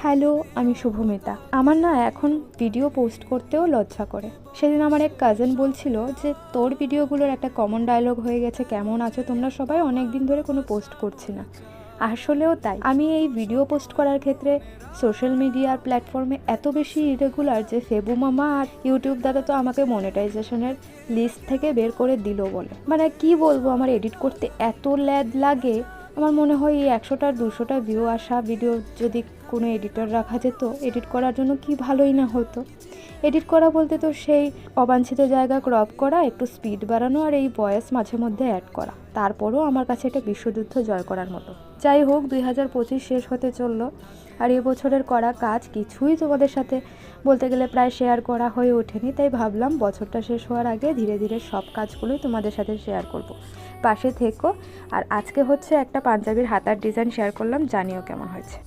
Hello, আমি শুভমিতা। আমার না এখন ভিডিও পোস্ট করতেও লজ্জা করে। সেদিন আমার এক কাজিন বলছিল যে তোর ভিডিওগুলোর একটা কমন ডায়লগ হয়ে গেছে, কেমন আছো তোমরা সবাই, অনেক দিন ধরে কোনো পোস্ট করছি না। আসলেও তাই, আমি এই ভিডিও পোস্ট করার ক্ষেত্রে সোশ্যাল মিডিয়ার প্ল্যাটফর্মে এত বেশি ইরেগুলার যে ফেবু মামা আর ইউটিউব দাদা তো আমাকে মনিটাইজেশনের লিস্ট থেকে বের করে দিল বলে। মানে কি বলবো, আমার এডিট করতে এত ল্যাদ লাগে। আমার মনে হয় এই 100টা 200টা ভিউ আসা ভিডিও যদি কোনো এডিটর রাখা যেত এডিট করার জন্য, কি ভালোই না হতো। এডিট করা বলতে তো সেই অবাঞ্ছিত জায়গা ক্রপ করা, একটু স্পিড বাড়ানো আর এই ভয়েস মাঝে মধ্যে অ্যাড করা। তারপরও আমার কাছে এটা বিশ্বযুদ্ধ জয় করার মতো। যাই হোক, 2025 শেষ হতে চললো, আর এবছরের করা কাজ কিছুই তোমাদের সাথে বলতে গেলে প্রায় শেয়ার করা হয়ে ওঠেনি। তাই ভাবলাম বছরটা শেষ হওয়ার আগে ধীরে ধীরে সব কাজগুলোই তোমাদের সাথে শেয়ার করব। পাশে থেকো। আর আজকে হচ্ছে একটা পাঞ্জাবির হাতার ডিজাইন শেয়ার করলাম, জানিও কেমন হয়েছে।